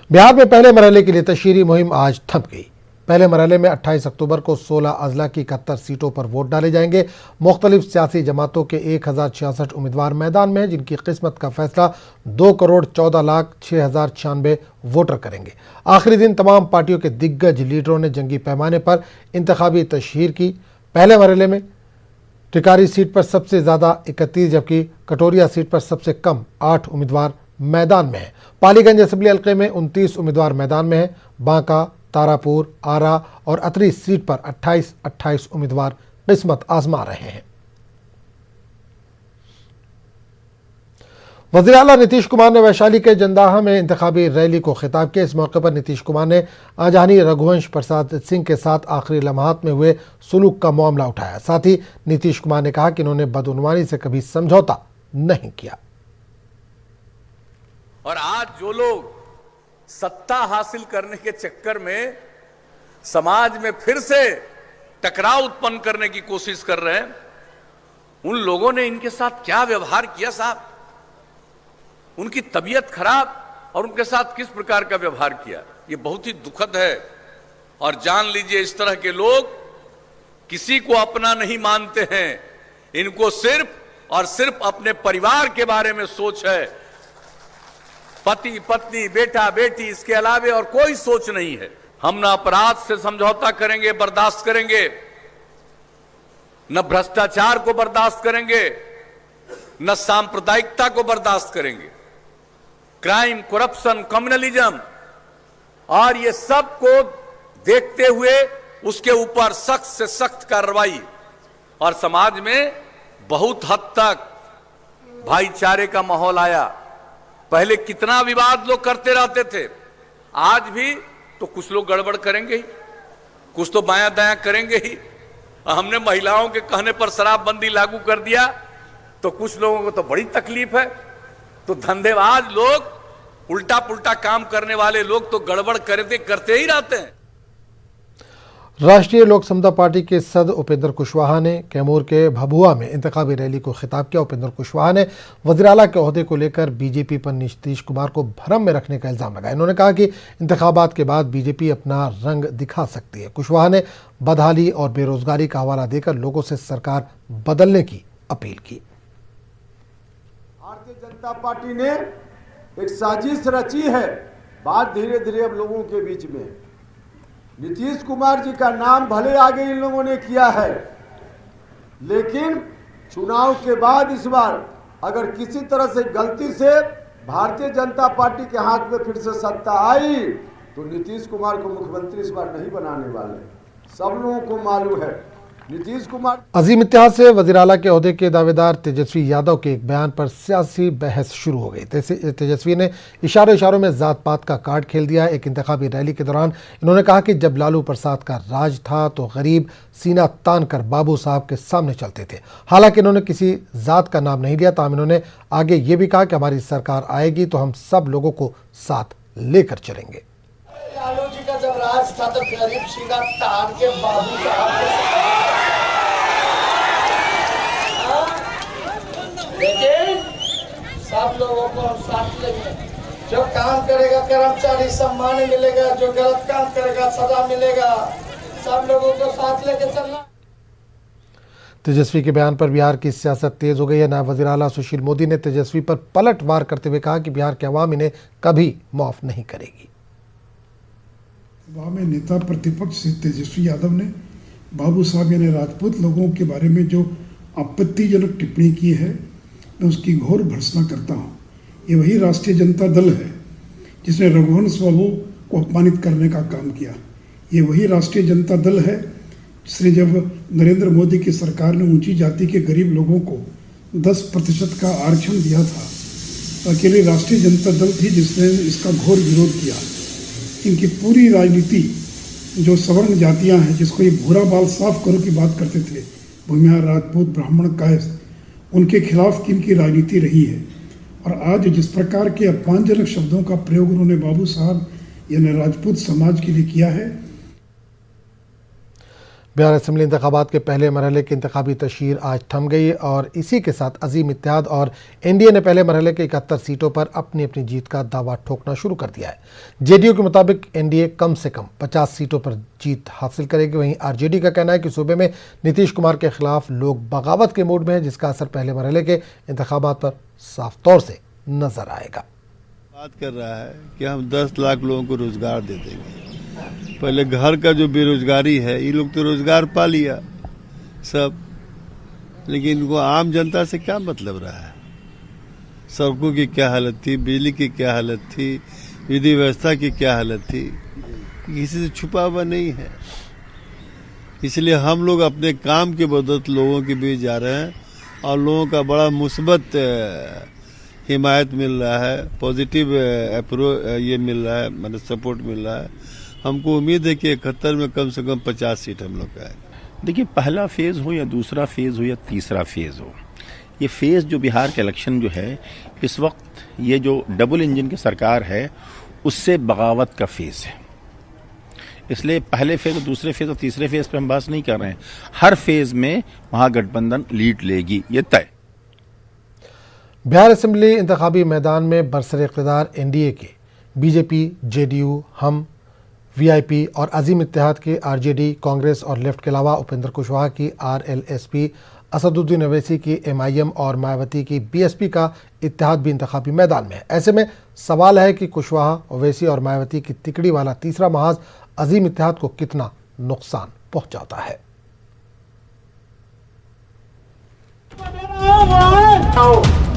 बिहार में पहले मरहले के लिए तशहीरी मुहिम आज थम गई। पहले मरहले में 28 अक्टूबर को 16 अजला की 71 सीटों पर वोट डाले जाएंगे। मुख्तलिफ सियासी जमातों के 1066 उम्मीदवार मैदान में हैं, जिनकी किस्मत का फैसला 2,14,06,096 वोटर करेंगे। आखिरी दिन तमाम पार्टियों के दिग्गज लीडरों ने जंगी पैमाने पर इंतखाबी तशहीर की। पहले मरहले में टिकारी सीट पर सबसे ज़्यादा 31 जबकि कटोरिया सीट पर सबसे कम 8 उम्मीदवार मैदान में हैं। पालीगंज असेंबली हल्के में 29 उम्मीदवार मैदान में हैं। बांका, तारापुर, आरा और अतरी सीट पर 28 उम्मीदवार किस्मत आजमा रहे हैं। वज़ीर आला नीतीश कुमार ने वैशाली के जंदाहा में इंतखाबी रैली को खिताब किया। इस मौके पर नीतीश कुमार ने आजानी रघुवंश प्रसाद सिंह के साथ आखिरी लम्हात में हुए सुलूक का मामला उठाया। साथ ही नीतीश कुमार ने कहा कि इन्होंने बदउनवानी से कभी समझौता नहीं किया। और आज जो लोग सत्ता हासिल करने के चक्कर में समाज में फिर से टकराव उत्पन्न करने की कोशिश कर रहे हैं, उन लोगों ने इनके साथ क्या व्यवहार किया साहब, उनकी तबीयत खराब और उनके साथ किस प्रकार का व्यवहार किया, ये बहुत ही दुखद है। और जान लीजिए, इस तरह के लोग किसी को अपना नहीं मानते हैं। इनको सिर्फ और सिर्फ अपने परिवार के बारे में सोच है। पति पत्नी, बेटा बेटी, इसके अलावे और कोई सोच नहीं है। हम न अपराध से समझौता करेंगे, बर्दाश्त करेंगे, न भ्रष्टाचार को बर्दाश्त करेंगे, न सांप्रदायिकता को बर्दाश्त करेंगे। क्राइम, करप्शन, कम्युनलिज्म और ये सब को देखते हुए उसके ऊपर सख्त से सख्त कार्रवाई। और समाज में बहुत हद तक भाईचारे का माहौल आया। पहले कितना विवाद लोग करते रहते थे, आज भी तो कुछ लोग गड़बड़ करेंगे ही, कुछ तो बायां दायां करेंगे ही। हमने महिलाओं के कहने पर शराबबंदी लागू कर दिया तो कुछ लोगों को तो बड़ी तकलीफ है। तो धंधेबाज लोग, उल्टा पुल्टा काम करने वाले लोग तो गड़बड़ करते ही रहते हैं। राष्ट्रीय लोक समता पार्टी के सदर उपेंद्र कुशवाहा ने कैमूर के भभुआ में इंतखाबी रैली को खिताब किया। उपेंद्र कुशवाहा ने वज़ीर आला के ओहदे को लेकर बीजेपी पर नीतीश कुमार को भ्रम में रखने का इल्ज़ाम लगाया। इन्होंने कहा कि इंतखाबात के बाद बीजेपी अपना रंग दिखा सकती है। कुशवाहा ने बदहाली और बेरोजगारी का हवाला देकर लोगों से सरकार बदलने की अपील की। भारतीय जनता पार्टी ने एक साजिश रची है, बात धीरे धीरे अब लोगों के बीच में। नीतीश कुमार जी का नाम भले आगे इन लोगों ने किया है, लेकिन चुनाव के बाद इस बार अगर किसी तरह से गलती से भारतीय जनता पार्टी के हाथ में फिर से सत्ता आई तो नीतीश कुमार को मुख्यमंत्री इस बार नहीं बनाने वाले। सब लोगों को मालूम है नीतीश कुमार। अजीम इत्तेहाद से वज़ीर आला के ओहदे के दावेदार तेजस्वी यादव के एक बयान पर सियासी बहस शुरू हो गई। तेजस्वी ने इशारों में जात पात का कार्ड खेल दिया। एक इंतखाबी रैली के दौरान इन्होंने कहा कि जब लालू प्रसाद का राज था तो गरीब सीना तान कर बाबू साहब के सामने चलते थे। हालांकि इन्होंने किसी जात का नाम नहीं लिया। ताहम इन्होंने आगे ये भी कहा कि हमारी सरकार आएगी तो हम सब लोगों को साथ लेकर चलेंगे। लालू जी का जब राज था तो गरीब सीना तान के बाबू साहब लेकिन सब लोगों को हम साथ लेंगे। जो काम करेगा कर्मचारी सम्मान मिलेगा, जो गलत काम करेगा सजा मिलेगा। सब लोगों को साथ लेके चलना। तेजस्वी के बयान पर बिहार की सियासत तेज हो गई है। नायब वज़ीर आला सुशील मोदी ने तेजस्वी पर पलटवार करते हुए कहा कि बिहार के अवाम इन्हें कभी माफ नहीं करेगी। सभा में नेता प्रतिपक्ष तेजस्वी यादव ने बाबू साहब यानी राजपूत लोगों के बारे में जो आपत्तिजनक टिप्पणी की है, मैं उसकी घोर भर्त्सना करता हूँ। ये वही राष्ट्रीय जनता दल है जिसने रघुवंश बाबू को अपमानित करने का काम किया। ये वही राष्ट्रीय जनता दल है जिसने जब नरेंद्र मोदी की सरकार ने ऊंची जाति के गरीब लोगों को 10% का आरक्षण दिया था, तो अकेली राष्ट्रीय जनता दल थी जिसने इसका घोर विरोध किया। इनकी पूरी राजनीति जो सवर्ण जातियाँ हैं, जिसको ये भूरा बाल साफ करो की बात करते थे, भूमिहार, राजपूत, ब्राह्मण, कायस्थ, उनके खिलाफ किनकी राजनीति रही है। और आज जिस प्रकार के अपमानजनक शब्दों का प्रयोग उन्होंने बाबू साहब यानी राजपूत समाज के लिए किया है। बिहार असेंबली इंतखाबात के पहले मरहले की इंतखाबी तशहीर आज थम गई और इसी के साथ अजीम इत्तेहाद और एनडीए ने पहले मरहले के 71 सीटों पर अपनी अपनी जीत का दावा ठोकना शुरू कर दिया है। जेडीयू के मुताबिक एनडीए कम से कम 50 सीटों पर जीत हासिल करेगी। वहीं आरजेडी का कहना है कि सूबे में नीतीश कुमार के खिलाफ लोग बगावत के मूड में हैं, जिसका असर पहले मरहले के इंतखाबात पर साफ तौर से नजर आएगा। बात कर रहा है कि हम 10 लाख लोगों को रोजगार दे देंगे। पहले घर का जो बेरोजगारी है, ये लोग तो रोजगार पा लिया सब, लेकिन इनको आम जनता से क्या मतलब रहा है। सड़कों की क्या हालत थी, बिजली की क्या हालत थी, विधि व्यवस्था की क्या हालत थी, किसी से छुपा हुआ नहीं है। इसलिए हम लोग अपने काम के बदौलत लोगों के बीच जा रहे हैं और लोगों का बड़ा मुस्बत हिमायत मिल रहा है, पॉजिटिव ये मिल रहा है, मतलब सपोर्ट मिल रहा है। हमको उम्मीद है कि 71 में कम से कम 50 सीट हम लोग का है। देखिए, पहला फेज हो या दूसरा फेज हो या तीसरा फेज हो, ये फेज जो बिहार के इलेक्शन जो है, इस वक्त ये जो डबल इंजन की सरकार है उससे बगावत का फेज है। इसलिए पहले फेज और दूसरे फेज और तीसरे फेज पे हम बात नहीं कर रहे हैं। हर फेज में महागठबंधन लीड लेगी, ये तय। बिहार असेंबली इंतखाबी मैदान में बरसर इक़्तिदार एनडीए के बीजेपी, जेडीयू, हम, वीआईपी और अजीम इत्तेहाद के आरजेडी, कांग्रेस और लेफ्ट के अलावा उपेंद्र कुशवाहा की आरएलएसपी, असदुद्दीन ओवैसी की एमआईएम और मायावती की बीएसपी का इत्तेहाद भी इंतखाबी मैदान में है। ऐसे में सवाल है कि कुशवाहा, ओवैसी और मायावती की तिकड़ी वाला तीसरा महाज अजीम इत्तेहाद को कितना नुकसान पहुंचाता है।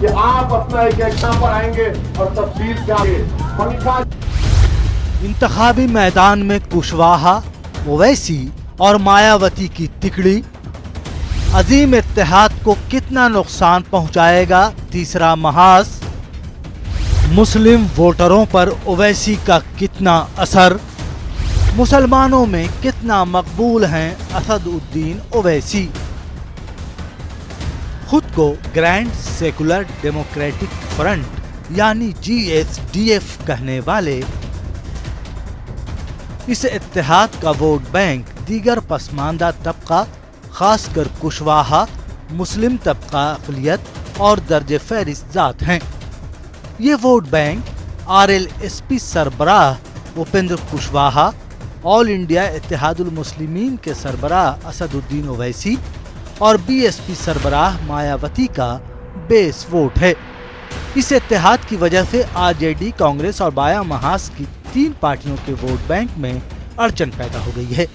कि आप अपना एक एग्जाम्पल आएंगे और तफसील से आगे पंखा। इंतखाबी मैदान में कुशवाहा, ओवैसी और मायावती की तिकड़ी, अजीम इत्तेहाद को कितना नुकसान पहुंचाएगा तीसरा महाज, मुस्लिम वोटरों पर ओवैसी का कितना असर, मुसलमानों में कितना मकबूल हैं असदुद्दीन ओवैसी। खुद को ग्रैंड सेकुलर डेमोक्रेटिक फ्रंट यानी GSDF कहने वाले इस इत्तेहाद का वोट बैंक दीगर पसमानदा तबका, खासकर कुशवाहा, मुस्लिम तबका अक़लियत और दर्जे फहरिस्त जात हैं। ये वोट बैंक RLSP सरबराह उपेंद्र कुशवाहा, ऑल इंडिया इत्तेहादुल मुस्लिमीन के सरबराह असदुद्दीन ओवैसी और BSP सरबराह मायावती का बेस वोट है। इस इत्तेहाद की वजह से आरजेडी, कांग्रेस और बाया महाज की 3 पार्टियों के वोट बैंक में अड़चन पैदा हो गई है,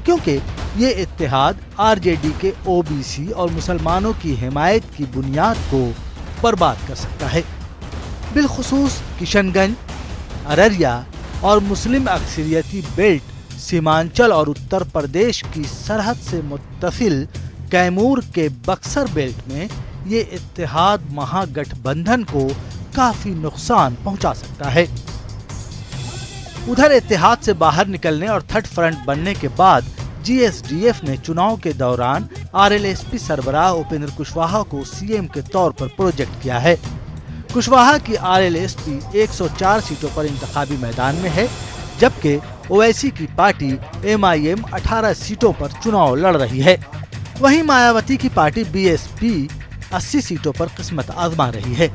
क्योंकि ये इत्तेहाद आरजेडी के ओबीसी और मुसलमानों की हिमायत की बुनियाद को बर्बाद कर सकता है। बिलखुसूस किशनगंज, अररिया और मुस्लिम अक्सरियती बेल्ट सीमांचल और उत्तर प्रदेश की सरहद से मुत्तसिल कैमूर के बक्सर बेल्ट में ये इत्तेहाद महागठबंधन को काफी नुकसान पहुंचा सकता है। उधर इत्तेहाद से बाहर निकलने और थर्ड फ्रंट बनने के बाद GSDF ने चुनाव के दौरान RLSP सरबराह उपेंद्र कुशवाहा को CM के तौर पर प्रोजेक्ट किया है। कुशवाहा की RLSP 104 सीटों पर इंतखाबी मैदान में है, जबकि ओवैसी की पार्टी MIM 18 सीटों पर चुनाव लड़ रही है। वहीं मायावती की पार्टी BSP 80 सीटों पर किस्मत आजमा रही है।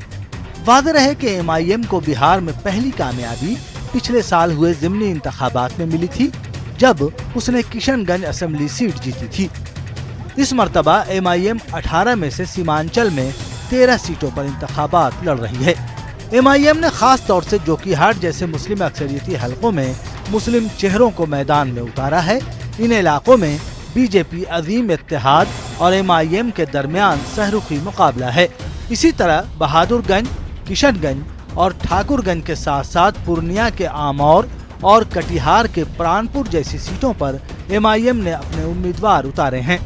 वाज़ेह है कि MIM को बिहार में पहली कामयाबी पिछले साल हुए ज़िमनी इंतखाबात में मिली थी, जब उसने किशनगंज असेंबली सीट जीती थी। इस मर्तबा MIM 18 में से सीमांचल में 13 सीटों पर इंतखाबात लड़ रही है। MIM ने खास तौर से जोकीहाट जैसे मुस्लिम अक्सरियती हलकों में मुस्लिम चेहरों को मैदान में उतारा है। इन इलाकों में बीजेपी, अजीम इत्तेहाद और MIM के दरमियान सहरुखी मुकाबला है। इसी तरह बहादुरगंज, किशनगंज और ठाकुरगंज के साथ साथ पूर्णिया के आमौर और कटिहार के प्राणपुर जैसी सीटों पर MIM ने अपने उम्मीदवार उतारे हैं।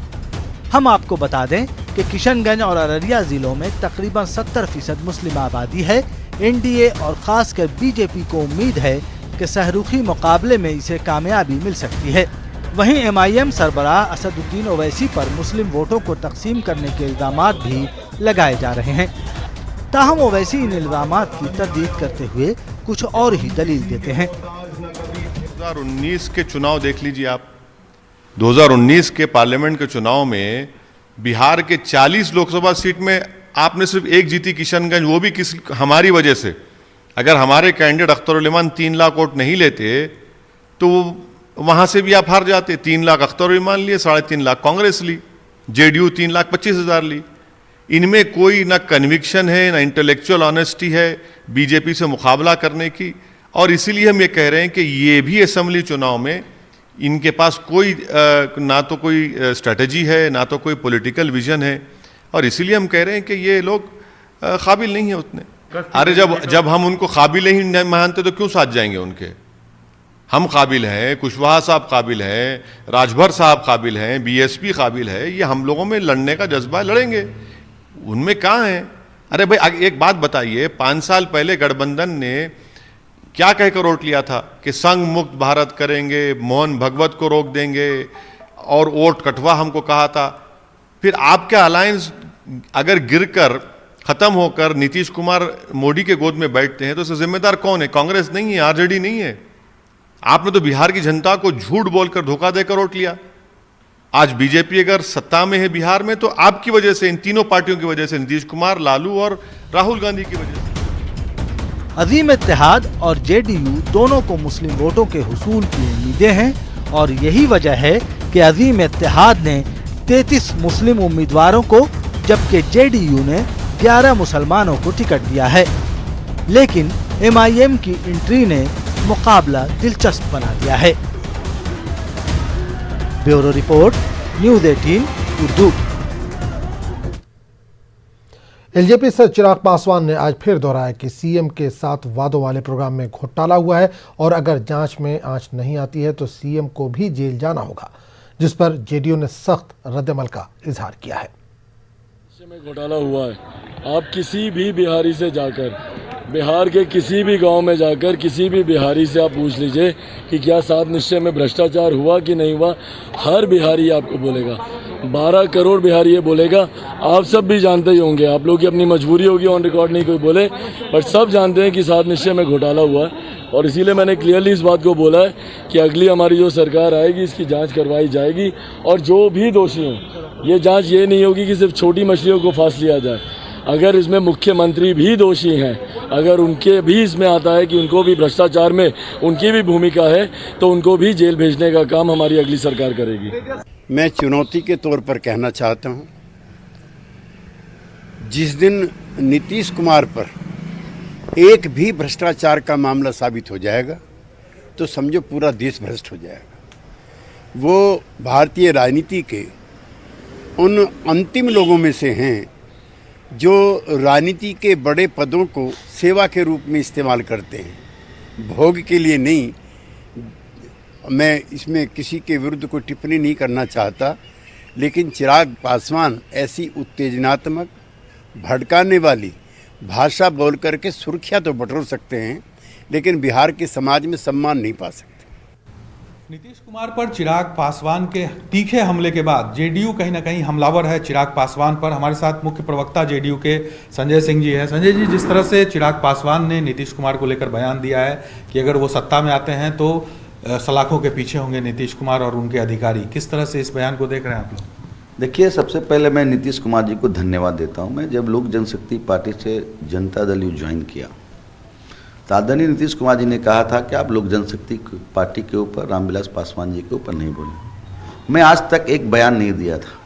हम आपको बता दें कि किशनगंज और अररिया जिलों में तकरीबन 70% मुस्लिम आबादी है। एनडीए और खासकर बीजेपी को उम्मीद है कि सहरुखी मुकाबले में इसे कामयाबी मिल सकती है। वहीं MIM सरबराह असदुद्दीन ओवैसी पर मुस्लिम वोटों को तकसीम करने के इल्जामात भी लगाए जा रहे हैं। ताहम ओवैसी इन इल्जामात की तरदीद करते हुए कुछ और ही दलील देते हैं। 2019 के चुनाव देख लीजिए आप, 2019 के पार्लियामेंट के चुनाव में बिहार के 40 लोकसभा सीट में आपने सिर्फ एक जीती, किशनगंज, वो भी हमारी वजह से। अगर हमारे कैंडिडेट अख्तरुल इमान 3 लाख वोट नहीं लेते तो वहां से भी आप हार जाते। 3 लाख अख्तरुल इमान लिए, 3.5 लाख कांग्रेस ली, जेडीयू 3,25,000 ली। इनमें कोई ना कन्विक्शन है, ना इंटेलेक्चुअल ऑनेस्टी है बीजेपी से मुकाबला करने की। और इसीलिए हम ये कह रहे हैं कि ये भी असेंबली चुनाव में इनके पास कोई ना तो कोई स्ट्रेटजी है, ना तो कोई पॉलिटिकल विजन है। और इसीलिए हम कह रहे हैं कि ये लोग काबिल नहीं है उतने। अरे जब हम उनको काबिल ही नहीं मानते तो क्यों साथ जाएंगे उनके? हम काबिल हैं, कुशवाहा साहब काबिल हैं, राजभर साहब काबिल हैं, बीएसपी काबिल है। ये हम लोगों में लड़ने का जज्बा, लड़ेंगे। उनमें कहाँ है? अरे भाई एक बात बताइए, 5 साल पहले गठबंधन ने क्या कहकर वोट लिया था कि संघ मुक्त भारत करेंगे, मोहन भगवत को रोक देंगे और वोट कटवा हमको कहा था। फिर आपका अलायंस अगर गिरकर खत्म होकर नीतीश कुमार मोदी के गोद में बैठते हैं तो इसका जिम्मेदार कौन है? कांग्रेस नहीं है, आरजेडी नहीं है। आपने तो बिहार की जनता को झूठ बोलकर, धोखा देकर वोट लिया। आज बीजेपी अगर सत्ता में है बिहार में तो आपकी वजह से, इन तीनों पार्टियों की वजह से, नीतीश कुमार, लालू और राहुल गांधी की वजह से। अजीम इत्तेहाद और जेडीयू दोनों को मुस्लिम वोटों के हुसूल की उम्मीदें हैं और यही वजह है कि अजीम इत्तेहाद ने 33 मुस्लिम उम्मीदवारों को जबकि जेडीयू ने 11 मुसलमानों को टिकट दिया है। लेकिन एमआईएम की एंट्री ने मुकाबला दिलचस्प बना दिया है। Bureau report, news 18 Urdu. LJP से चिराग पासवान ने आज फिर दोहराया कि सीएम के साथ वादों वाले प्रोग्राम में घोटाला हुआ है और अगर जांच में आंच नहीं आती है तो सीएम को भी जेल जाना होगा, जिस पर जेडीयू ने सख्त रद्दमल का इजहार किया है। में घोटाला हुआ है। आप किसी भी बिहारी से जाकर, बिहार के किसी भी गांव में जाकर किसी भी बिहारी से आप पूछ लीजिए कि क्या 7 निश्चय में भ्रष्टाचार हुआ कि नहीं हुआ, हर बिहारी आपको बोलेगा। 12 करोड़ बिहारी ये बोलेगा। आप सब भी जानते ही होंगे, आप लोग की अपनी मजबूरी होगी, ऑन रिकॉर्ड नहीं कोई बोले, बट सब जानते हैं कि 7 निश्चय में घोटाला हुआ है। और इसीलिए मैंने क्लियरली इस बात को बोला है कि अगली हमारी जो सरकार आएगी इसकी जांच करवाई जाएगी और जो भी दोषी हों, ये जांच ये नहीं होगी कि सिर्फ छोटी मछलियों को फांस लिया जाए। अगर इसमें मुख्यमंत्री भी दोषी हैं, अगर उनके भी इसमें आता है कि उनको भी भ्रष्टाचार में उनकी भी भूमिका है, तो उनको भी जेल भेजने का काम हमारी अगली सरकार करेगी। मैं चुनौती के तौर पर कहना चाहता हूं, जिस दिन नीतीश कुमार पर एक भी भ्रष्टाचार का मामला साबित हो जाएगा तो समझो पूरा देश भ्रष्ट हो जाएगा। वो भारतीय राजनीति के उन अंतिम लोगों में से हैं जो राजनीति के बड़े पदों को सेवा के रूप में इस्तेमाल करते हैं, भोग के लिए नहीं। मैं इसमें किसी के विरुद्ध कोई टिप्पणी नहीं करना चाहता, लेकिन चिराग पासवान ऐसी उत्तेजनात्मक, भड़काने वाली भाषा बोल करके सुर्खियां तो बटोर सकते हैं, लेकिन बिहार के समाज में सम्मान नहीं पा सकते। नीतीश कुमार पर चिराग पासवान के तीखे हमले के बाद जेडीयू कहीं ना कहीं हमलावर है चिराग पासवान पर। हमारे साथ मुख्य प्रवक्ता जेडीयू के संजय सिंह जी हैं। संजय जी, जिस तरह से चिराग पासवान ने नीतीश कुमार को लेकर बयान दिया है कि अगर वो सत्ता में आते हैं तो सलाखों के पीछे होंगे नीतीश कुमार और उनके अधिकारी, किस तरह से इस बयान को देख रहे हैं आप लोग? देखिए, सबसे पहले मैं नीतीश कुमार जी को धन्यवाद देता हूं। मैं जब लोक जनशक्ति पार्टी से जनता दल यू ज्वाइन किया तो आदरणीय नीतीश कुमार जी ने कहा था कि आप लोक जनशक्ति पार्टी के ऊपर, रामविलास पासवान जी के ऊपर नहीं बोले। मैं आज तक एक बयान नहीं दिया था,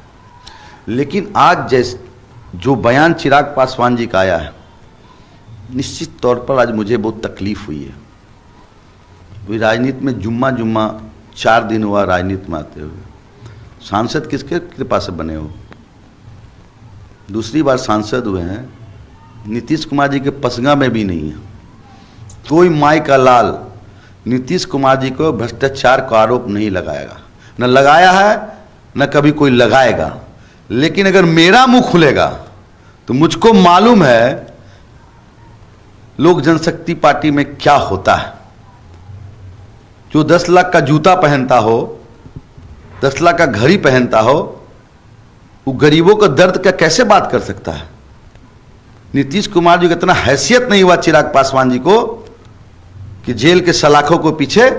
लेकिन आज जो बयान चिराग पासवान जी का आया है, निश्चित तौर पर आज मुझे बहुत तकलीफ हुई है। राजनीति में जुम्मा 4 दिन हुआ राजनीति में आते हुए। सांसद किसके कृपा से बने हो? दूसरी बार सांसद हुए हैं, नीतीश कुमार जी के पसंगा में भी नहीं है। कोई माई का लाल नीतीश कुमार जी को भ्रष्टाचार का आरोप नहीं लगाएगा, न लगाया है न कभी कोई लगाएगा। लेकिन अगर मेरा मुंह खुलेगा तो मुझको मालूम है लोक जनशक्ति पार्टी में क्या होता है। जो 10 लाख का जूता पहनता हो, 10 लाख का घड़ी पहनता हो, वो गरीबों का दर्द का कैसे बात कर सकता है? नीतीश कुमार जी को इतना हैसियत नहीं हुआ चिराग पासवान जी को कि जेल के सलाखों को पीछे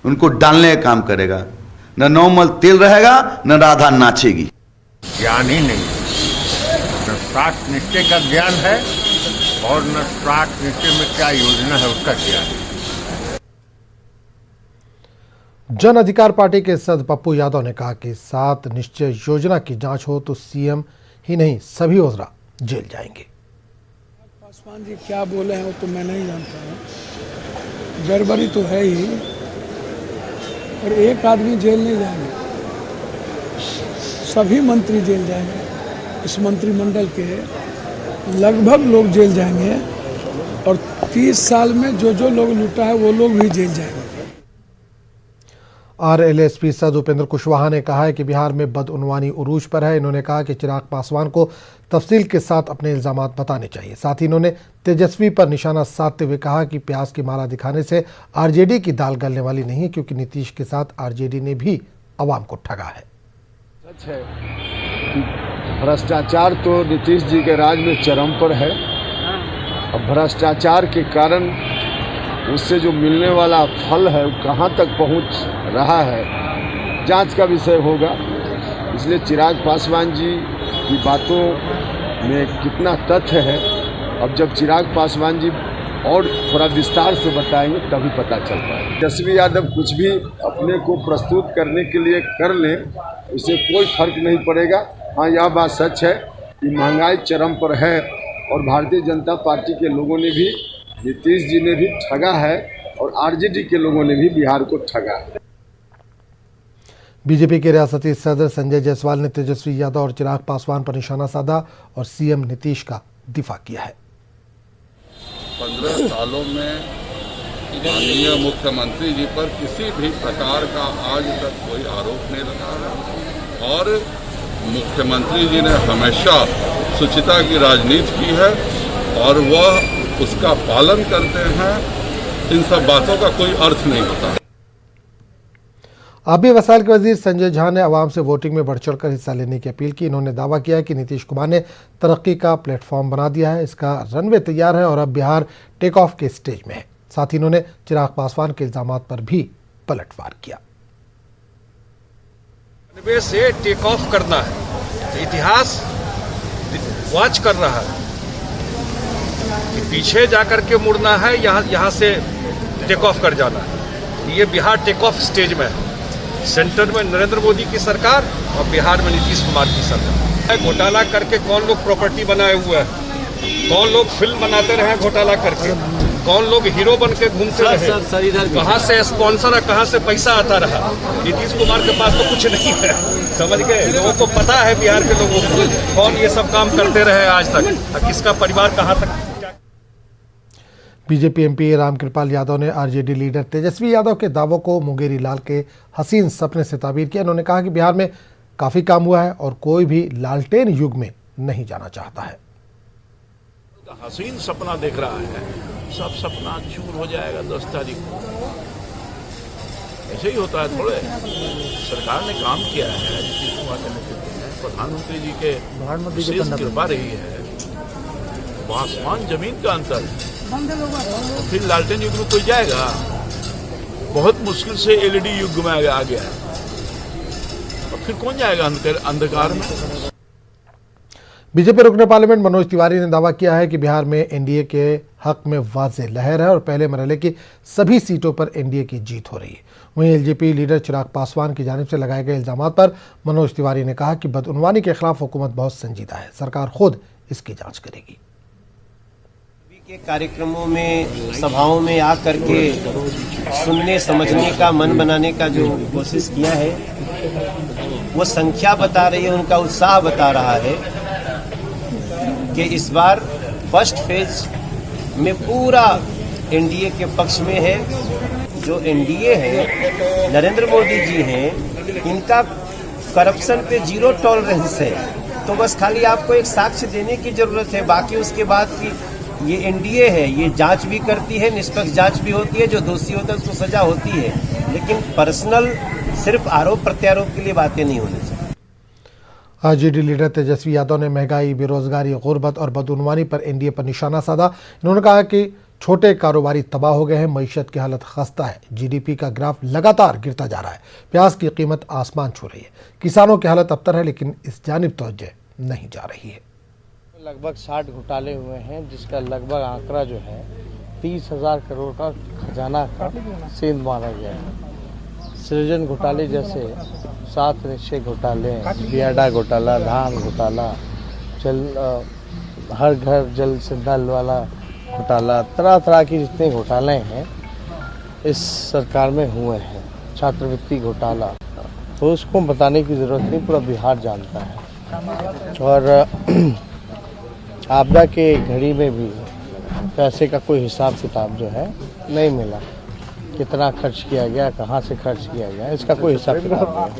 उनको डालने का काम करेगा। न नॉर्मल तेल रहेगा, न राधा नाचेगी। ज्ञान ही नहीं, न 7 निश्चय का ज्ञान है और न 7 निश्चय में क्या योजना है उसका ज्ञान है। जन अधिकार पार्टी के सदस्य पप्पू यादव ने कहा कि 7 निश्चय योजना की जांच हो तो सीएम ही नहीं सभी वज़रा जेल जाएंगे। पासवान जी क्या बोले हैं वो तो मैं नहीं जानता हूँ, गड़बड़ी तो है ही, और एक आदमी जेल नहीं जाएंगे, सभी मंत्री जेल जाएंगे। इस मंत्रिमंडल के लगभग लोग जेल जाएंगे और 30 साल में जो लोग लूटा है वो लोग भी जेल जाएंगे। आरएलएसपी सदस्य उपेंद्र कुशवाहा ने कहा है कि बिहार में बदउनवानी उरूज पर है। इन्होंने कहा कि चिराग पासवान को तफसील के साथ अपने इल्जामात बताने चाहिए। साथ ही इन्होंने तेजस्वी पर निशाना साधते हुए कहा कि प्याज की माला दिखाने से आरजेडी की दाल गलने वाली नहीं है, क्योंकि नीतीश के साथ आरजेडी ने भी अवाम को ठगा है। सच है कि भ्रष्टाचार तो नीतीश जी के राज में चरम पर है, और भ्रष्टाचार के कारण उससे जो मिलने वाला फल है वो कहाँ तक पहुँच रहा है, जांच का विषय होगा। इसलिए चिराग पासवान जी की बातों में कितना तथ्य है, अब जब चिराग पासवान जी और थोड़ा विस्तार से बताएंगे तभी पता चल पाएगा। तेजस्वी यादव कुछ भी अपने को प्रस्तुत करने के लिए कर लें, इससे कोई फर्क नहीं पड़ेगा। हाँ, यह बात सच है कि महंगाई चरम पर है और भारतीय जनता पार्टी के लोगों ने भी, नीतीश जी ने भी ठगा है और आरजेडी के लोगों ने भी बिहार को ठगा है। बीजेपी के रियासती सदर संजय जायसवाल ने तेजस्वी यादव और चिराग पासवान पर निशाना साधा और सीएम नीतीश का दिफा किया है। 15 सालों में माननीय मुख्यमंत्री जी पर किसी भी प्रकार का आज तक कोई आरोप नहीं लगा है और मुख्यमंत्री जी ने हमेशा शुचिता की राजनीति की है और वह उसका पालन करते हैं। इन सब बातों का कोई अर्थ नहीं होता। आबी वसाइल के वजीर संजय झा ने आवाम से वोटिंग में बढ़ चढ़कर हिस्सा लेने की अपील की। इन्होंने दावा किया कि नीतीश कुमार ने तरक्की का प्लेटफॉर्म बना दिया है, इसका रनवे तैयार है और अब बिहार टेक ऑफ के स्टेज में है। साथ ही इन्होंने चिराग पासवान के इल्जामात पर भी पलटवार किया। रनवे से टेक ऑफ करना है, इतिहास वॉच कर रहा है कि पीछे जाकर के मुड़ना है, यहाँ से टेक ऑफ कर जाना है। ये बिहार टेक ऑफ स्टेज में है। सेंटर में नरेंद्र मोदी की सरकार और बिहार में नीतीश कुमार की सरकार। घोटाला करके कौन लोग प्रॉपर्टी बनाए हुए हैं, कौन लोग फिल्म बनाते रहे घोटाला करके, कौन लोग हीरो बन के घूमते रहे, कहाँ से स्पॉन्सर है, कहाँ से पैसा आता रहा। नीतीश कुमार के पास तो कुछ नहीं है, समझ गए। लोगों को पता है, बिहार के लोगों को, कौन ये सब काम करते रहे आज तक, किसका परिवार कहाँ तक। बीजेपी एमपी रामकृपाल यादव ने आरजेडी लीडर तेजस्वी यादव के दावों को मुंगेरी लाल के हसीन सपने से ताबीर किया। उन्होंने कहा कि बिहार में काफी काम हुआ है और कोई भी लालटेन युग में नहीं जाना चाहता है। हसीन सपना देख रहा है, सब सपना चूर हो जाएगा 10 तारीख को। ऐसे ही होता है। थोड़े सरकार ने काम किया है, नीतीश कुमार के नेतृत्व में प्रधानमंत्री जी के विशेष कृपा रही है। आसमान जमीन का अंतर, फिर लालटेन युग में कोई जाएगा? बहुत मुश्किल से एलईडी युग में आ गया है, और फिर कौन जाएगा अंधकार में? बीजेपी रुकन पार्लियामेंट मनोज तिवारी ने दावा किया है कि बिहार में एनडीए के हक में वाज़ेह लहर है और पहले मरहले की सभी सीटों पर एनडीए की जीत हो रही है। वहीं एलजेपी लीडर चिराग पासवान की जानिब से लगाए गए इल्जामात पर मनोज तिवारी ने कहा कि बदउनवानी के खिलाफ हुकूमत बहुत संजीदा है, सरकार खुद इसकी जांच करेगी। के कार्यक्रमों में, सभाओं में आकर के सुनने समझने का, मन बनाने का जो कोशिश किया है, वो संख्या बता रही है, उनका उत्साह बता रहा है कि इस बार फर्स्ट फेज में पूरा एनडीए के पक्ष में है। जो एनडीए है, नरेंद्र मोदी जी हैं, इनका करप्शन पे 0 टॉलरेंस है। तो बस खाली आपको एक साक्ष्य देने की जरूरत है। बाकी उसके बाद की ये एनडीए है, ये जांच भी करती है, निष्पक्ष जांच भी होती है, जो दोषी होता है उसको सजा होती है, लेकिन पर्सनल सिर्फ आरोप प्रत्यारोप के लिए बातें नहीं होनी चाहिए। आरजेडी लीडर तेजस्वी यादव ने महंगाई, बेरोजगारी, गुर्बत और बदउनवानी पर एनडीए पर निशाना साधा। इन्होंने कहा कि छोटे कारोबारी तबाह हो गए हैं, मईशत की हालत खस्ता है, जीडीपी का ग्राफ लगातार गिरता जा रहा है, प्याज की कीमत आसमान छू रही है, किसानों की हालत अबतर है, लेकिन इस जानिब तवज्जो नहीं जा रही है। लगभग 60 घोटाले हुए हैं, जिसका लगभग आंकड़ा जो है 30,000 करोड़ का खजाना का सेंध मारा गया है। सृजन घोटाले जैसे 7 निश्चय घोटाले, बियाडा घोटाला, धान घोटाला, हर घर जल से नल वाला घोटाला, तरह तरह के जितने घोटाले हैं इस सरकार में हुए हैं, छात्रवृत्ति घोटाला, तो उसको बताने की ज़रूरत नहीं, पूरा बिहार जानता है। और आपदा के घड़ी में भी पैसे का कोई हिसाब किताब जो है नहीं मिला, कितना खर्च किया गया, कहाँ से खर्च किया गया, इसका कोई हिसाब किताब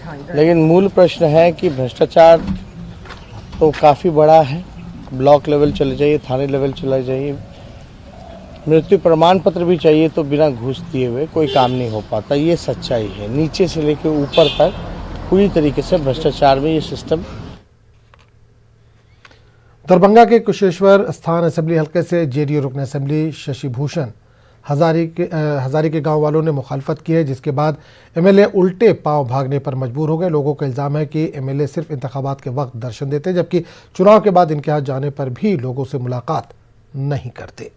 नहीं। लेकिन मूल प्रश्न है कि भ्रष्टाचार तो काफ़ी बड़ा है, ब्लॉक लेवल चले जाइए, थाने लेवल चला जाइए, मृत्यु प्रमाण पत्र भी चाहिए तो बिना घूस दिए हुए कोई काम नहीं हो पाता। ये सच्चाई है, नीचे से लेकर ऊपर तक पूरी तरीके से भ्रष्टाचार में ये सिस्टम। दरभंगा के कुशेश्वर स्थान असेंबली हलके से जेडीयू रुकन असेंबली शशि भूषण हजारी के गांव वालों ने मुखालफत की है, जिसके बाद एमएलए उल्टे पांव भागने पर मजबूर हो गए। लोगों का इल्जाम है कि एमएलए सिर्फ इंतखाबात के वक्त दर्शन देते, जबकि चुनाव के बाद इनके यहाँ जाने पर भी लोगों से मुलाकात नहीं करते।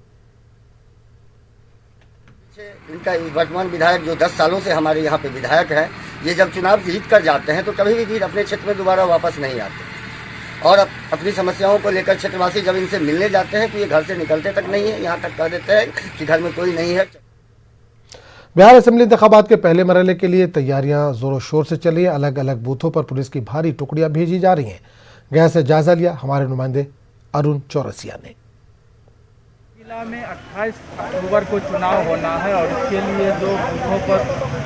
इनका वर्तमान विधायक जो 10 सालों से हमारे यहाँ पे विधायक है, ये जब चुनाव जीत कर जाते हैं तो कभी भी फिर अपने क्षेत्र में दोबारा वापस नहीं आते, और अपनी समस्याओं को लेकर क्षेत्रवासी जब इनसे मिलने जाते हैं तो ये घर से निकलते तक नहीं है, यहाँ तक कह देते हैं कि घर में कोई नहीं है। बिहार असेंबली इंतखाबात के पहले मरहले के लिए तैयारियां जोरों शोर से चल रही है। अलग अलग बूथों पर पुलिस की भारी टुकड़ियां भेजी जा रही हैं। गया से जायजा लिया हमारे नुमाइंदे अरुण चौरसिया ने। जिला में 28 अक्टूबर को चुनाव होना है और इसके लिए जो बूथों पर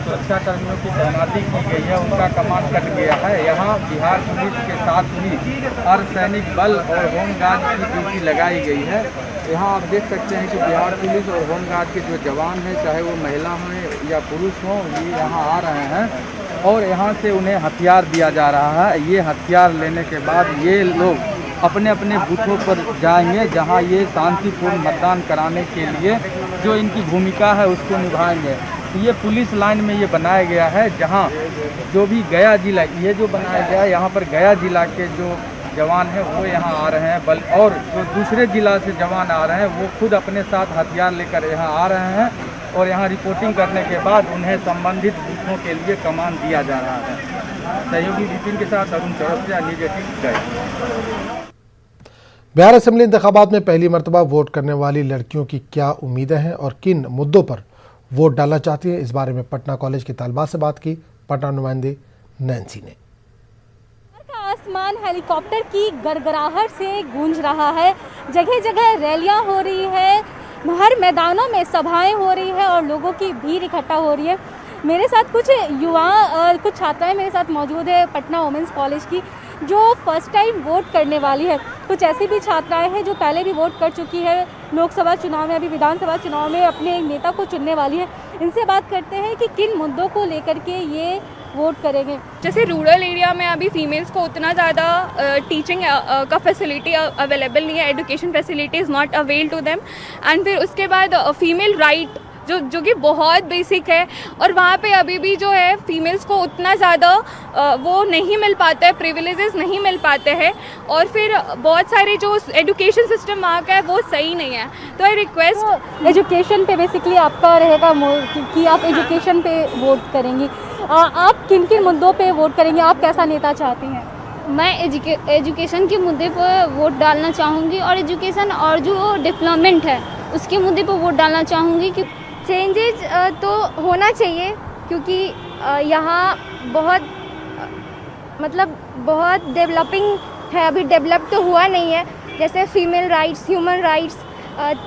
सुरक्षा कर्मियों की तैनाती की गई है उनका कमान कट गया है। यहाँ बिहार पुलिस के साथ ही अर्धसैनिक बल और होमगार्ड की ड्यूटी लगाई गई है। यहाँ आप देख सकते हैं कि बिहार पुलिस और होमगार्ड के जो जवान हैं, चाहे वो महिला हों या पुरुष हों, ये यहाँ आ रहे हैं और यहाँ से उन्हें हथियार दिया जा रहा है। ये हथियार लेने के बाद ये लोग अपने अपने बूथों पर जाएंगे, जहां ये शांतिपूर्ण मतदान कराने के लिए जो इनकी भूमिका है उसको निभाएंगे। ये पुलिस लाइन में ये बनाया गया है, जहां जो भी गया जिला, ये जो बनाया गया है यहाँ पर गया जिला के जो जवान हैं वो यहाँ आ रहे हैं, बल और जो दूसरे जिला से जवान आ रहे हैं वो खुद अपने साथ हथियार लेकर यहाँ आ रहे हैं और यहाँ रिपोर्टिंग करने के बाद उन्हें संबंधित बूथों के लिए कमान दिया जा रहा है। सहयोगी विपिन के साथ अरुण चौरसिया, न्यूज़ 18 गया। बिहार असेंबली इंतखाबात में पहली मरतबा वोट करने वाली लड़कियों की क्या उम्मीदें हैं और किन मुद्दों पर वोट डालना चाहती है, इस बारे में पटना कॉलेज की तालिबात से बात की पटना नुमाइंदे नैन्सी ने। आसमान हेलीकॉप्टर की गड़गड़ाहट से गूंज रहा है, जगह जगह रैलियां हो रही है, हर मैदानों में सभाएं हो रही है और लोगों की भीड़ इकट्ठा हो रही है। मेरे साथ कुछ युवा कुछ छात्राएं मेरे साथ मौजूद है पटना वुमेंस कॉलेज की, जो फर्स्ट टाइम वोट करने वाली है। कुछ ऐसी भी छात्राएं हैं जो पहले भी वोट कर चुकी है लोकसभा चुनाव में, अभी विधानसभा चुनाव में अपने एक नेता को चुनने वाली है। इनसे बात करते हैं कि किन मुद्दों को लेकर के ये वोट करेंगे। जैसे रूरल एरिया में अभी फीमेल्स को उतना ज़्यादा टीचिंग का फैसिलिटी अवेलेबल नहीं है, education facility is not avail to them. And फिर उसके बाद फीमेल राइट जो कि बहुत बेसिक है और वहाँ पे अभी भी जो है फीमेल्स को उतना ज़्यादा वो नहीं मिल पाता है, प्रिविलेजेस नहीं मिल पाते हैं और फिर बहुत सारे जो एजुकेशन सिस्टम वहाँ का है वो सही नहीं है। तो आई रिक्वेस्ट एजुकेशन पे बेसिकली आपका रहेगा कि आप एजुकेशन पे वोट करेंगी। आप किन किन मुद्दों पे वोट करेंगे, आप कैसा नेता चाहती हैं? मैं एजुकेशन के मुद्दे पर वोट डालना चाहूँगी और एजुकेशन और जो डेवलपमेंट है उसके मुद्दे पर वोट डालना चाहूँगी कि चेंजेज तो होना चाहिए, क्योंकि यहाँ बहुत डेवलपिंग है, अभी डेवलप तो हुआ नहीं है। जैसे female rights, human rights,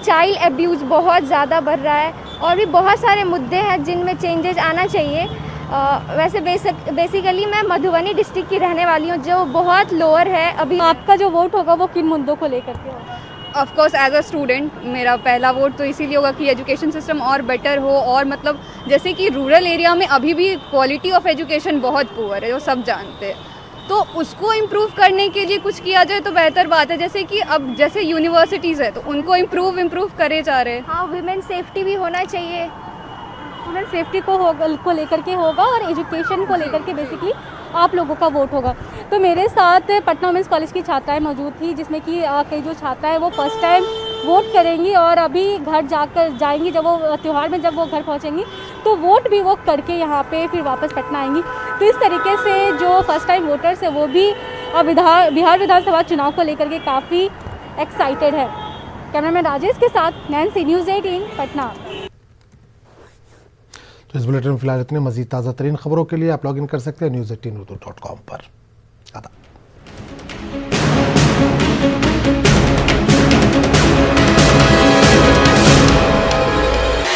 child abuse बहुत ज़्यादा बढ़ रहा है और भी बहुत सारे मुद्दे हैं जिनमें चेंजेज आना चाहिए। वैसे बेसिकली मैं मधुबनी डिस्ट्रिक्ट की रहने वाली हूँ, जो बहुत लोअर है। अभी आपका जो वोट होगा वो किन मुद्दों को लेकर के होगा? Of course as a student मेरा पहला वोट तो इसीलिए होगा कि एजुकेशन सिस्टम और बेटर हो, और मतलब जैसे कि रूरल एरिया में अभी भी क्वालिटी ऑफ एजुकेशन बहुत पुअर है, वो सब जानते हैं। तो उसको इम्प्रूव करने के लिए कुछ किया जाए तो बेहतर बात है। जैसे कि अब जैसे यूनिवर्सिटीज़ है तो उनको इम्प्रूव करे जा रहे हैं। हाँ, वुमेन सेफ्टी भी होना चाहिए। वुमेन सेफ्टी को लेकर के होगा और एजुकेशन को लेकर के बेसिकली आप लोगों का वोट होगा। तो मेरे साथ पटना वुमेंस कॉलेज की छात्राएं मौजूद थी, जिसमें कि कई जो छात्राएं वो फर्स्ट टाइम वोट करेंगी और अभी घर जाएंगी। जब वो त्यौहार में जब वो घर पहुंचेंगी तो वोट भी वो करके यहाँ पे फिर वापस पटना आएंगी। तो इस तरीके से जो फर्स्ट टाइम वोटर्स है वो भी बिहार विधानसभा चुनाव को लेकर के काफ़ी एक्साइटेड है। कैमरामैन राजेश के साथ नैन्सी, न्यूज़ 18 पटना। तो इस बुलेटिन में फिलहाल इतने। मजीद ताज़ा तरीन खबरों के लिए आप लॉगिन कर सकते हैं news18urdu.com पर। आदाब।